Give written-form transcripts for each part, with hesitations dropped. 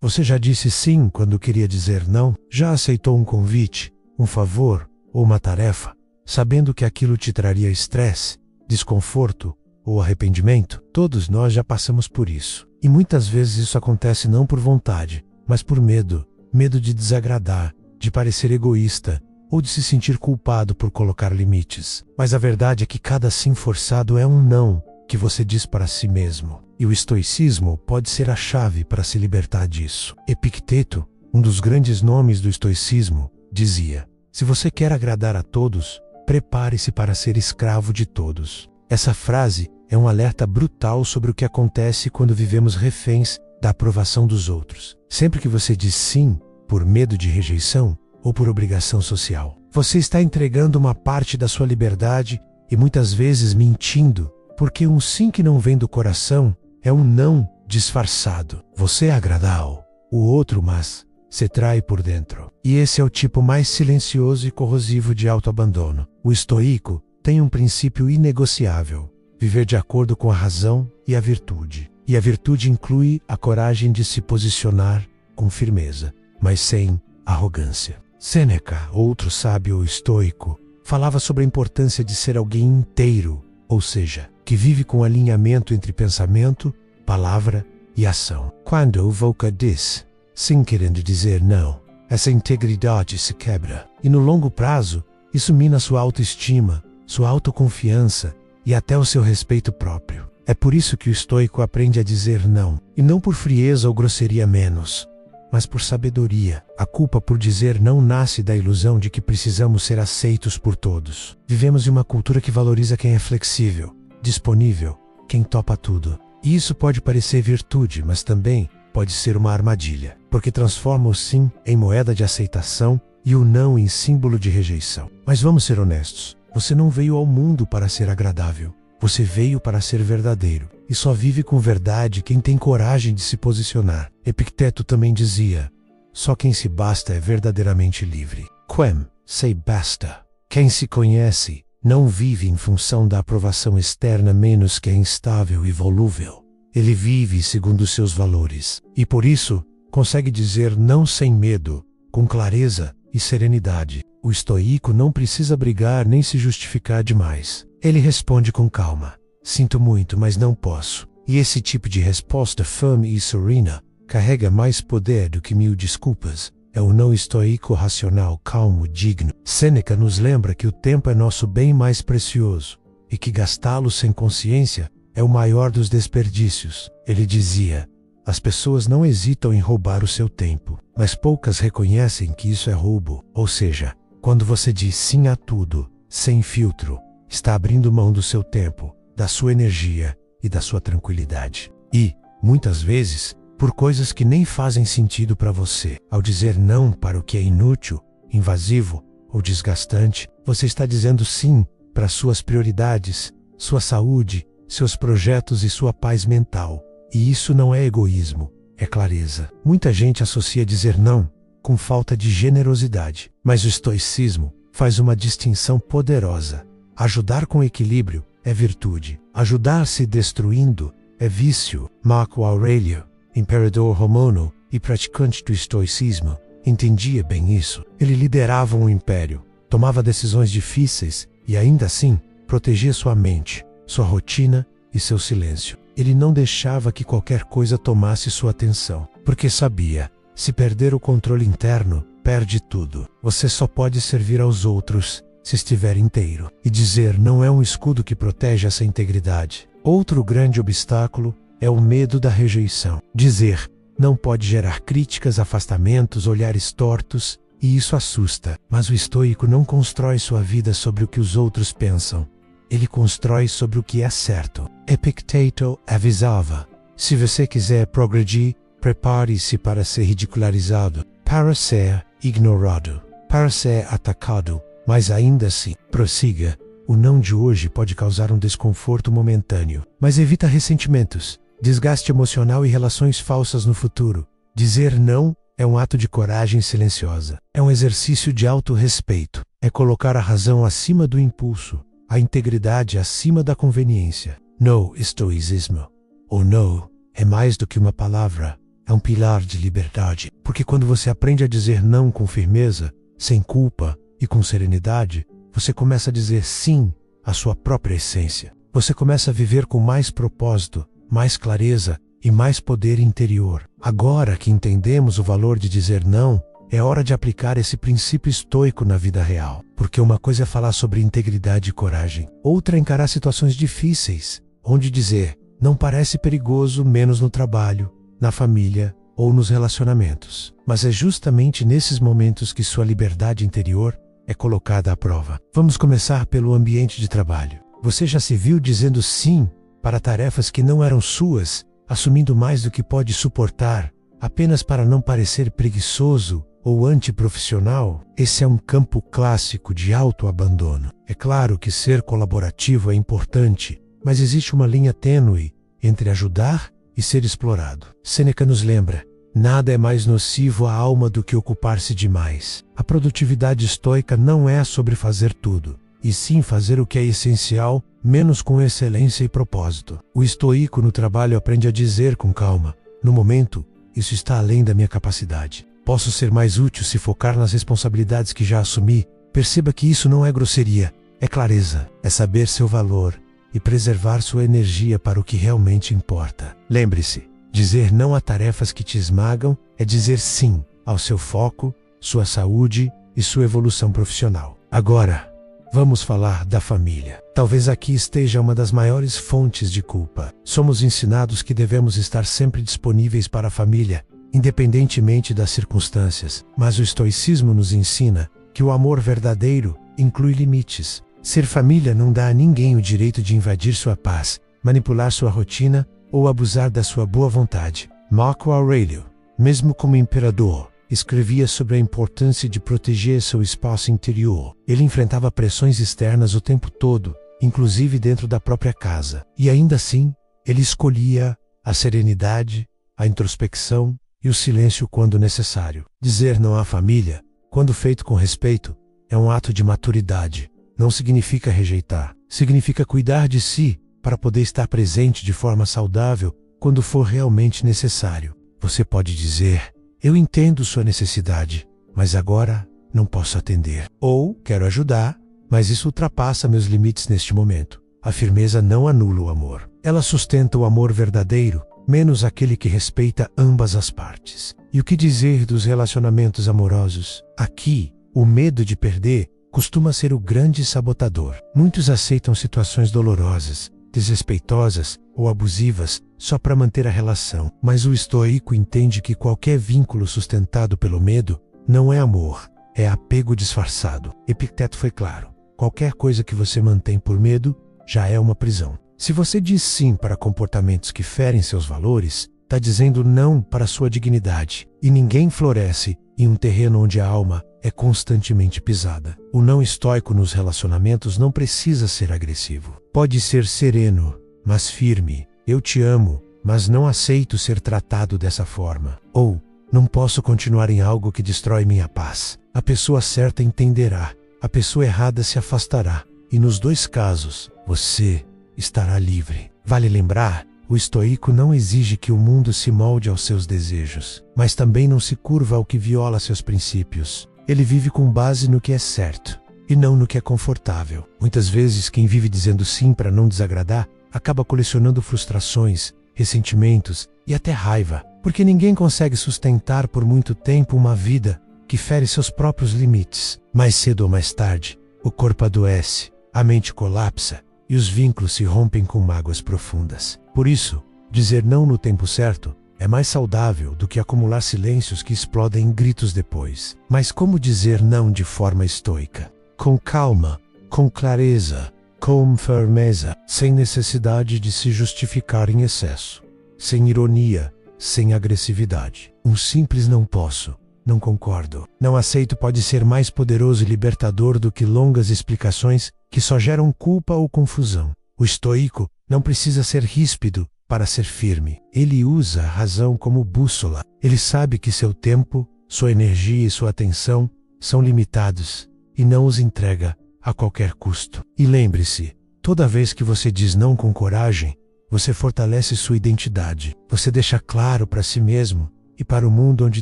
Você já disse sim quando queria dizer não? Já aceitou um convite, um favor ou uma tarefa, sabendo que aquilo te traria estresse, desconforto ou arrependimento? Todos nós já passamos por isso. E muitas vezes isso acontece não por vontade, mas por medo. Medo de desagradar, de parecer egoísta ou de se sentir culpado por colocar limites. Mas a verdade é que cada sim forçado é um não que você diz para si mesmo. E o estoicismo pode ser a chave para se libertar disso. Epicteto, um dos grandes nomes do estoicismo, dizia: se você quer agradar a todos, prepare-se para ser escravo de todos. Essa frase é um alerta brutal sobre o que acontece quando vivemos reféns da aprovação dos outros. Sempre que você diz sim, por medo de rejeição ou por obrigação social, você está entregando uma parte da sua liberdade e muitas vezes mentindo, porque um sim que não vem do coração é um não disfarçado. Você agrada o outro, mas se trai por dentro. E esse é o tipo mais silencioso e corrosivo de autoabandono. O estoico tem um princípio inegociável: viver de acordo com a razão e a virtude. E a virtude inclui a coragem de se posicionar com firmeza, mas sem arrogância. Sêneca, outro sábio estoico, falava sobre a importância de ser alguém inteiro, ou seja, que vive com alinhamento entre pensamento, palavra e ação. Quando Voca diz sim querendo dizer não, essa integridade se quebra. E no longo prazo, isso mina sua autoestima, sua autoconfiança e até o seu respeito próprio. É por isso que o estoico aprende a dizer não, e não por frieza ou grosseria menos, mas por sabedoria. A culpa por dizer não nasce da ilusão de que precisamos ser aceitos por todos. Vivemos em uma cultura que valoriza quem é flexível, disponível, quem topa tudo. E isso pode parecer virtude, mas também pode ser uma armadilha, porque transforma o sim em moeda de aceitação e o não em símbolo de rejeição. Mas vamos ser honestos, você não veio ao mundo para ser agradável. Você veio para ser verdadeiro, e só vive com verdade quem tem coragem de se posicionar. Epicteto também dizia: só quem se basta é verdadeiramente livre. Quem se basta. Quem se conhece não vive em função da aprovação externa menos que é instável e volúvel. Ele vive segundo seus valores, e por isso consegue dizer não sem medo, com clareza e serenidade. O estoico não precisa brigar nem se justificar demais. Ele responde com calma: sinto muito, mas não posso. E esse tipo de resposta firme e serena carrega mais poder do que 1000 desculpas. É o não estoico racional, calmo, digno. Sêneca nos lembra que o tempo é nosso bem mais precioso e que gastá-lo sem consciência é o maior dos desperdícios. Ele dizia: as pessoas não hesitam em roubar o seu tempo, mas poucas reconhecem que isso é roubo. Ou seja, quando você diz sim a tudo, sem filtro, está abrindo mão do seu tempo, da sua energia e da sua tranquilidade. E, muitas vezes, por coisas que nem fazem sentido para você. Ao dizer não para o que é inútil, invasivo ou desgastante, você está dizendo sim para suas prioridades, sua saúde, seus projetos e sua paz mental. E isso não é egoísmo, é clareza. Muita gente associa dizer não com falta de generosidade, mas o estoicismo faz uma distinção poderosa. Ajudar com equilíbrio é virtude. Ajudar-se destruindo é vício. Marco Aurélio, imperador romano e praticante do estoicismo, entendia bem isso. Ele liderava um império, tomava decisões difíceis e ainda assim protegia sua mente, sua rotina e seu silêncio. Ele não deixava que qualquer coisa tomasse sua atenção, porque sabia: se perder o controle interno, perde tudo. Você só pode servir aos outros se estiver inteiro. E dizer não é um escudo que protege essa integridade. Outro grande obstáculo é o medo da rejeição. Dizer não pode gerar críticas, afastamentos, olhares tortos, e isso assusta. Mas o estoico não constrói sua vida sobre o que os outros pensam. Ele constrói sobre o que é certo. Epicteto avisava: se você quiser progredir, prepare-se para ser ridicularizado, para ser ignorado, para ser atacado, mas ainda assim, prossiga. O não de hoje pode causar um desconforto momentâneo, mas evita ressentimentos, desgaste emocional e relações falsas no futuro. Dizer não é um ato de coragem silenciosa. É um exercício de autorrespeito. É colocar a razão acima do impulso, a integridade acima da conveniência. No estoicismo. O no é mais do que uma palavra, é um pilar de liberdade, porque quando você aprende a dizer não com firmeza, sem culpa e com serenidade, você começa a dizer sim à sua própria essência. Você começa a viver com mais propósito, mais clareza e mais poder interior. Agora que entendemos o valor de dizer não, é hora de aplicar esse princípio estoico na vida real. Porque uma coisa é falar sobre integridade e coragem, outra é encarar situações difíceis, onde dizer não parece perigoso menos no trabalho, na família ou nos relacionamentos. Mas é justamente nesses momentos que sua liberdade interior é colocada à prova. Vamos começar pelo ambiente de trabalho. Você já se viu dizendo sim para tarefas que não eram suas, assumindo mais do que pode suportar, apenas para não parecer preguiçoso ou antiprofissional? Esse é um campo clássico de autoabandono. É claro que ser colaborativo é importante, mas existe uma linha tênue entre ajudar e ser explorado. Sêneca nos lembra: nada é mais nocivo à alma do que ocupar-se demais. A produtividade estoica não é sobre fazer tudo, e sim fazer o que é essencial, menos com excelência e propósito. O estoico no trabalho aprende a dizer com calma: no momento, isso está além da minha capacidade. Posso ser mais útil se focar nas responsabilidades que já assumi. Perceba que isso não é grosseria, é clareza, é saber seu valor e preservar sua energia para o que realmente importa. Lembre-se, dizer não a tarefas que te esmagam é dizer sim ao seu foco, sua saúde e sua evolução profissional. Agora, vamos falar da família. Talvez aqui esteja uma das maiores fontes de culpa. Somos ensinados que devemos estar sempre disponíveis para a família, independentemente das circunstâncias. Mas o estoicismo nos ensina que o amor verdadeiro inclui limites. Ser família não dá a ninguém o direito de invadir sua paz, manipular sua rotina ou abusar da sua boa vontade. Marco Aurélio, mesmo como imperador, escrevia sobre a importância de proteger seu espaço interior. Ele enfrentava pressões externas o tempo todo, inclusive dentro da própria casa. E ainda assim, ele escolhia a serenidade, a introspecção e o silêncio quando necessário. Dizer não à família, quando feito com respeito, é um ato de maturidade. Não significa rejeitar, significa cuidar de si para poder estar presente de forma saudável quando for realmente necessário. Você pode dizer: eu entendo sua necessidade, mas agora não posso atender. Ou, quero ajudar, mas isso ultrapassa meus limites neste momento. A firmeza não anula o amor. Ela sustenta o amor verdadeiro, menos aquele que respeita ambas as partes. E o que dizer dos relacionamentos amorosos? Aqui, o medo de perder costuma ser o grande sabotador. Muitos aceitam situações dolorosas, desrespeitosas ou abusivas só para manter a relação. Mas o estoico entende que qualquer vínculo sustentado pelo medo não é amor, é apego disfarçado. Epicteto foi claro: qualquer coisa que você mantém por medo já é uma prisão. Se você diz sim para comportamentos que ferem seus valores, está dizendo não para sua dignidade. E ninguém floresce em um terreno onde a alma é constantemente pisada. O não estoico nos relacionamentos não precisa ser agressivo. Pode ser sereno, mas firme. Eu te amo, mas não aceito ser tratado dessa forma. Ou, não posso continuar em algo que destrói minha paz. A pessoa certa entenderá, a pessoa errada se afastará. E nos dois casos, você estará livre. Vale lembrar, o estoico não exige que o mundo se molde aos seus desejos, mas também não se curva ao que viola seus princípios. Ele vive com base no que é certo, e não no que é confortável. Muitas vezes, quem vive dizendo sim para não desagradar, acaba colecionando frustrações, ressentimentos e até raiva, porque ninguém consegue sustentar por muito tempo uma vida que fere seus próprios limites. Mais cedo ou mais tarde, o corpo adoece, a mente colapsa e os vínculos se rompem com mágoas profundas. Por isso, dizer não no tempo certo é mais saudável do que acumular silêncios que explodem em gritos depois. Mas como dizer não de forma estoica? Com calma, com clareza, com firmeza, sem necessidade de se justificar em excesso, sem ironia, sem agressividade. Um simples não posso, não concordo, não aceito pode ser mais poderoso e libertador do que longas explicações que só geram culpa ou confusão. O estoico não precisa ser ríspido para ser firme. Ele usa a razão como bússola. Ele sabe que seu tempo, sua energia e sua atenção são limitados e não os entrega a qualquer custo. E lembre-se, toda vez que você diz não com coragem, você fortalece sua identidade. Você deixa claro para si mesmo e para o mundo onde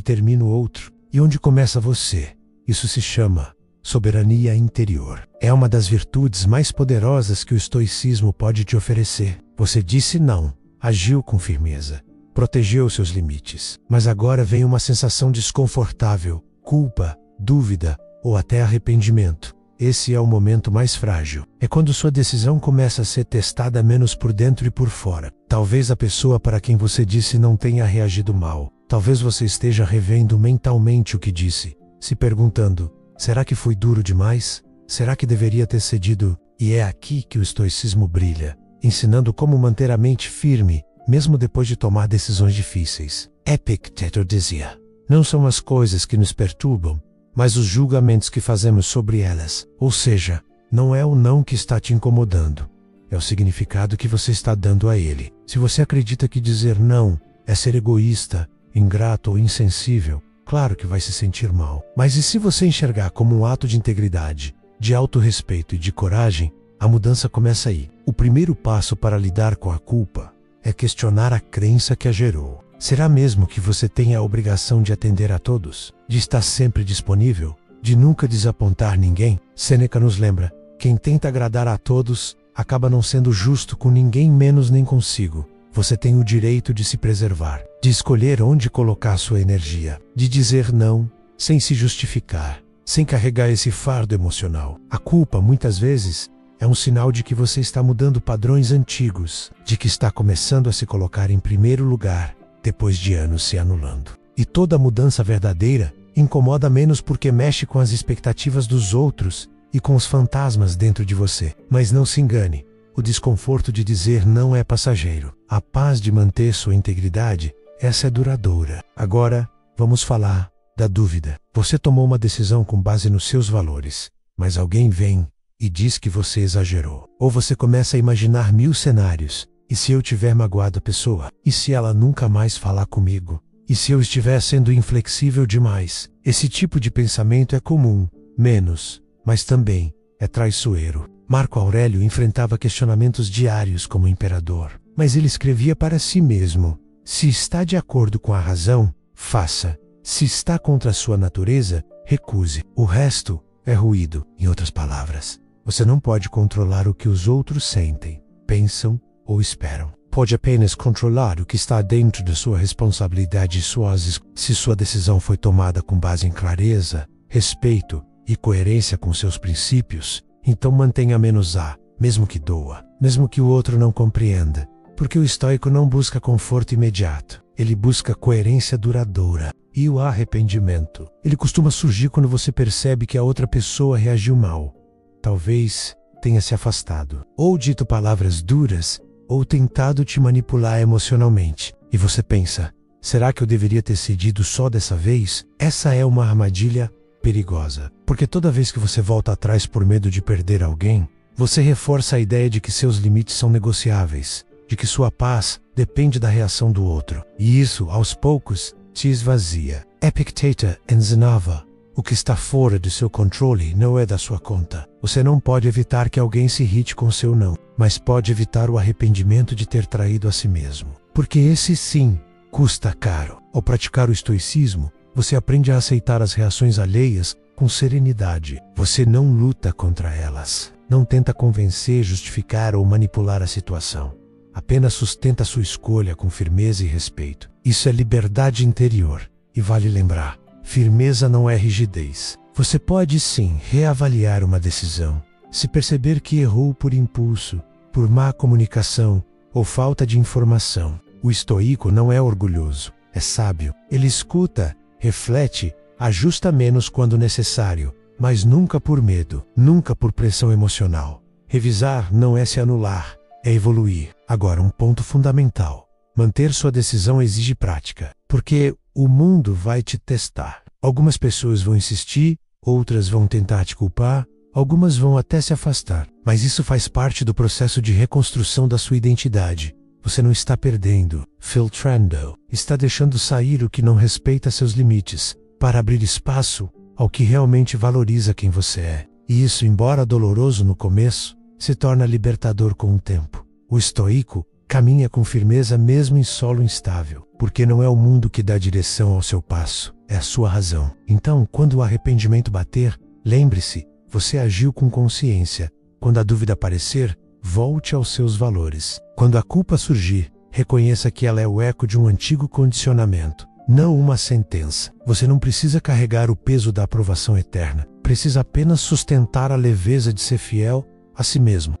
termina o outro e onde começa você. Isso se chama soberania interior. É uma das virtudes mais poderosas que o estoicismo pode te oferecer. Você disse não, agiu com firmeza, protegeu seus limites. Mas agora vem uma sensação desconfortável, culpa, dúvida ou até arrependimento. Esse é o momento mais frágil. É quando sua decisão começa a ser testada menos por dentro e por fora. Talvez a pessoa para quem você disse não tenha reagido mal. Talvez você esteja revendo mentalmente o que disse, se perguntando: será que fui duro demais? Será que deveria ter cedido? E é aqui que o estoicismo brilha, ensinando como manter a mente firme, mesmo depois de tomar decisões difíceis. Epicteto dizia: não são as coisas que nos perturbam, mas os julgamentos que fazemos sobre elas. Ou seja, não é o não que está te incomodando, é o significado que você está dando a ele. Se você acredita que dizer não é ser egoísta, ingrato ou insensível, claro que vai se sentir mal. Mas e se você enxergar como um ato de integridade, de autorrespeito e de coragem, a mudança começa aí. O primeiro passo para lidar com a culpa é questionar a crença que a gerou. Será mesmo que você tem a obrigação de atender a todos? De estar sempre disponível? De nunca desapontar ninguém? Sêneca nos lembra: quem tenta agradar a todos acaba não sendo justo com ninguém, menos nem consigo. Você tem o direito de se preservar, de escolher onde colocar sua energia, de dizer não sem se justificar, sem carregar esse fardo emocional. A culpa, muitas vezes, é um sinal de que você está mudando padrões antigos, de que está começando a se colocar em primeiro lugar, depois de anos se anulando. E toda mudança verdadeira incomoda menos porque mexe com as expectativas dos outros e com os fantasmas dentro de você. Mas não se engane, o desconforto de dizer não é passageiro. A paz de manter sua integridade, essa é duradoura. Agora, vamos falar da dúvida. Você tomou uma decisão com base nos seus valores, mas alguém vem e diz que você exagerou. Ou você começa a imaginar 1000 cenários. E se eu tiver magoado a pessoa? E se ela nunca mais falar comigo? E se eu estiver sendo inflexível demais? Esse tipo de pensamento é comum, menos, mas também é traiçoeiro. Marco Aurélio enfrentava questionamentos diários como imperador, mas ele escrevia para si mesmo: se está de acordo com a razão, faça. Se está contra a sua natureza, recuse. O resto é ruído. Em outras palavras, você não pode controlar o que os outros sentem, pensam ou esperam. Pode apenas controlar o que está dentro da sua responsabilidade e suas. Se sua decisão foi tomada com base em clareza, respeito e coerência com seus princípios, então mantenha menos a, mesmo que doa, mesmo que o outro não compreenda, porque o estoico não busca conforto imediato, ele busca coerência duradoura. E o arrependimento, ele costuma surgir quando você percebe que a outra pessoa reagiu mal, talvez tenha se afastado, ou dito palavras duras, ou tentado te manipular emocionalmente, e você pensa: será que eu deveria ter cedido só dessa vez? Essa é uma armadilha perigosa, porque toda vez que você volta atrás por medo de perder alguém, você reforça a ideia de que seus limites são negociáveis, de que sua paz depende da reação do outro, e isso, aos poucos, te esvazia. Epicteto ensinava: o que está fora do seu controle não é da sua conta. Você não pode evitar que alguém se irrite com seu não, mas pode evitar o arrependimento de ter traído a si mesmo, porque esse sim custa caro. Ao praticar o estoicismo, você aprende a aceitar as reações alheias com serenidade. Você não luta contra elas, não tenta convencer, justificar ou manipular a situação. Apenas sustenta sua escolha com firmeza e respeito. Isso é liberdade interior. E vale lembrar, firmeza não é rigidez. Você pode sim reavaliar uma decisão, se perceber que errou por impulso, por má comunicação ou falta de informação. O estoico não é orgulhoso, é sábio. Ele escuta, reflete, ajusta menos quando necessário, mas nunca por medo, nunca por pressão emocional. Revisar não é se anular, é evoluir. Agora, um ponto fundamental: manter sua decisão exige prática, porque o mundo vai te testar. Algumas pessoas vão insistir, outras vão tentar te culpar, algumas vão até se afastar. Mas isso faz parte do processo de reconstrução da sua identidade. Você não está perdendo, filtrando, está deixando sair o que não respeita seus limites, para abrir espaço ao que realmente valoriza quem você é. E isso, embora doloroso no começo, se torna libertador com o tempo. O estoico Caminha com firmeza mesmo em solo instável, porque não é o mundo que dá direção ao seu passo, é a sua razão. Então, quando o arrependimento bater, lembre-se, você agiu com consciência. Quando a dúvida aparecer, volte aos seus valores. Quando a culpa surgir, reconheça que ela é o eco de um antigo condicionamento, não uma sentença. Você não precisa carregar o peso da aprovação eterna, precisa apenas sustentar a leveza de ser fiel a si mesmo.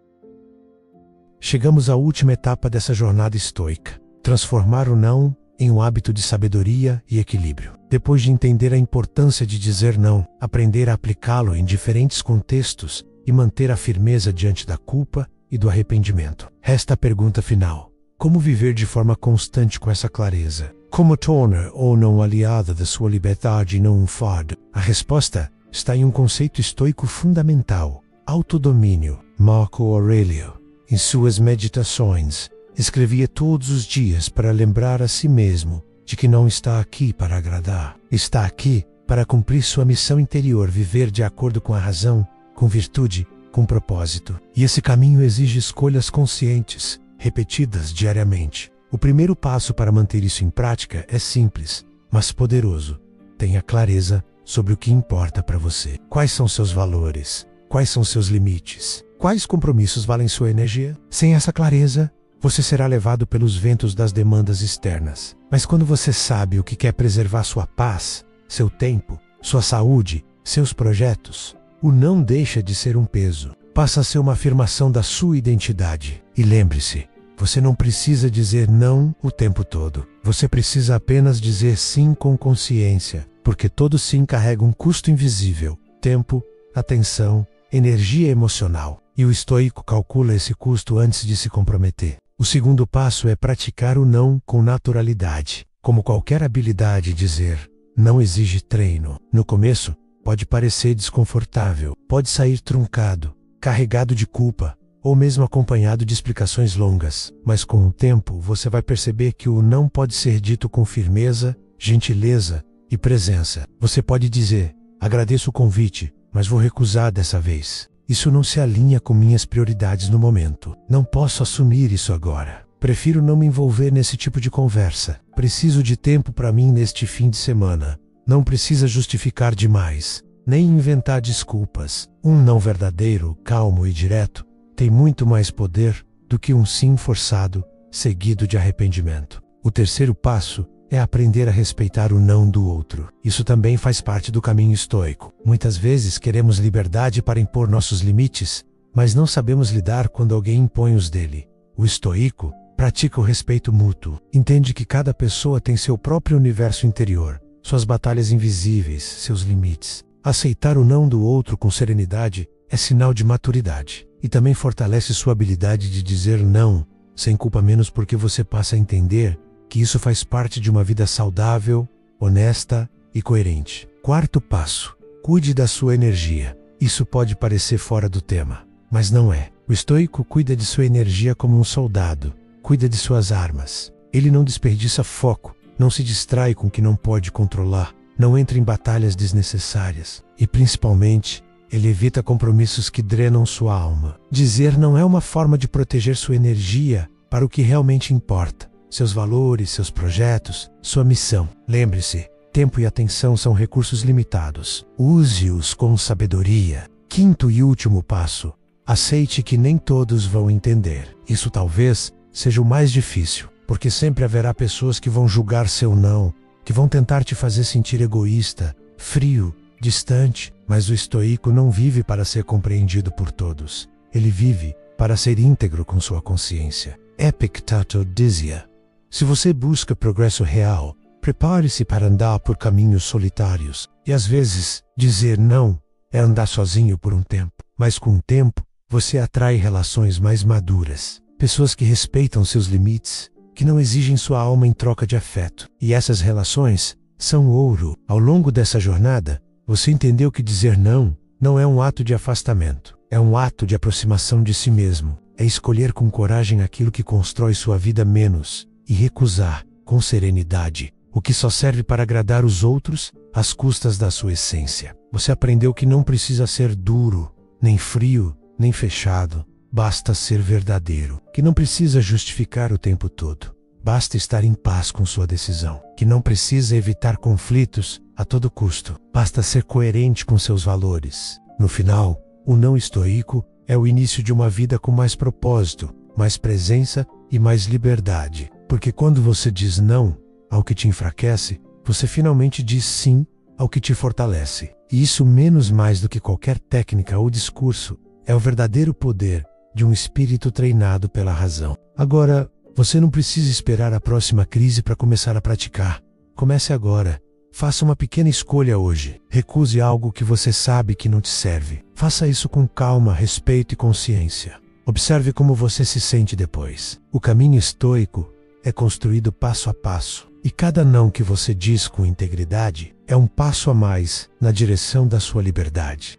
Chegamos à última etapa dessa jornada estoica: transformar o não em um hábito de sabedoria e equilíbrio. Depois de entender a importância de dizer não, aprender a aplicá-lo em diferentes contextos e manter a firmeza diante da culpa e do arrependimento, resta a pergunta final: como viver de forma constante com essa clareza? Como tornar ou não aliada da sua liberdade e não um fardo? A resposta está em um conceito estoico fundamental: autodomínio. Marco Aurélio, em suas meditações, escrevia todos os dias para lembrar a si mesmo de que não está aqui para agradar. Está aqui para cumprir sua missão interior, viver de acordo com a razão, com virtude, com propósito. E esse caminho exige escolhas conscientes, repetidas diariamente. O primeiro passo para manter isso em prática é simples, mas poderoso. Tenha clareza sobre o que importa para você. Quais são seus valores? Quais são seus limites? Quais compromissos valem sua energia? Sem essa clareza, você será levado pelos ventos das demandas externas. Mas quando você sabe o que quer preservar sua paz, seu tempo, sua saúde, seus projetos, o não deixa de ser um peso. Passa a ser uma afirmação da sua identidade. E lembre-se, você não precisa dizer não o tempo todo. Você precisa apenas dizer sim com consciência, porque todo sim carrega um custo invisível: tempo, atenção, energia emocional. E o estoico calcula esse custo antes de se comprometer. O segundo passo é praticar o não com naturalidade. Como qualquer habilidade, dizer não exige treino. No começo, pode parecer desconfortável, pode sair truncado, carregado de culpa, ou mesmo acompanhado de explicações longas. Mas com o tempo, você vai perceber que o não pode ser dito com firmeza, gentileza e presença. Você pode dizer: agradeço o convite, mas vou recusar dessa vez. Isso não se alinha com minhas prioridades no momento. Não posso assumir isso agora. Prefiro não me envolver nesse tipo de conversa. Preciso de tempo para mim neste fim de semana. Não precisa justificar demais, nem inventar desculpas. Um não verdadeiro, calmo e direto tem muito mais poder do que um sim forçado, seguido de arrependimento. O terceiro passo é aprender a respeitar o não do outro. Isso também faz parte do caminho estoico. Muitas vezes queremos liberdade para impor nossos limites, mas não sabemos lidar quando alguém impõe os dele. O estoico pratica o respeito mútuo. Entende que cada pessoa tem seu próprio universo interior, suas batalhas invisíveis, seus limites. Aceitar o não do outro com serenidade é sinal de maturidade. E também fortalece sua habilidade de dizer não, sem culpa, menos porque você passa a entender que isso faz parte de uma vida saudável, honesta e coerente. Quarto passo: cuide da sua energia. Isso pode parecer fora do tema, mas não é. O estoico cuida de sua energia como um soldado, cuida de suas armas. Ele não desperdiça foco, não se distrai com o que não pode controlar, não entra em batalhas desnecessárias e, principalmente, ele evita compromissos que drenam sua alma. Dizer não é uma forma de proteger sua energia para o que realmente importa: seus valores, seus projetos, sua missão. Lembre-se, tempo e atenção são recursos limitados. Use-os com sabedoria. Quinto e último passo: aceite que nem todos vão entender. Isso talvez seja o mais difícil, porque sempre haverá pessoas que vão julgar seu não, que vão tentar te fazer sentir egoísta, frio, distante. Mas o estoico não vive para ser compreendido por todos. Ele vive para ser íntegro com sua consciência. Epicteto dizia: se você busca progresso real, prepare-se para andar por caminhos solitários. E às vezes, dizer não é andar sozinho por um tempo. Mas com o tempo, você atrai relações mais maduras. Pessoas que respeitam seus limites, que não exigem sua alma em troca de afeto. E essas relações são ouro. Ao longo dessa jornada, você entendeu que dizer não não é um ato de afastamento. É um ato de aproximação de si mesmo. É escolher com coragem aquilo que constrói sua vida menos e recusar, com serenidade, o que só serve para agradar os outros às custas da sua essência. Você aprendeu que não precisa ser duro, nem frio, nem fechado. basta ser verdadeiro, que não precisa justificar o tempo todo. Basta estar em paz com sua decisão, que não precisa evitar conflitos a todo custo. Basta ser coerente com seus valores. No final, o não estoico é o início de uma vida com mais propósito, mais presença e mais liberdade. Porque quando você diz não ao que te enfraquece, você finalmente diz sim ao que te fortalece. E isso, menos mais do que qualquer técnica ou discurso, é o verdadeiro poder de um espírito treinado pela razão. Agora, você não precisa esperar a próxima crise para começar a praticar. Comece agora. Faça uma pequena escolha hoje. Recuse algo que você sabe que não te serve. Faça isso com calma, respeito e consciência. Observe como você se sente depois. O caminho estoico é construído passo a passo. E cada não que você diz com integridade é um passo a mais na direção da sua liberdade.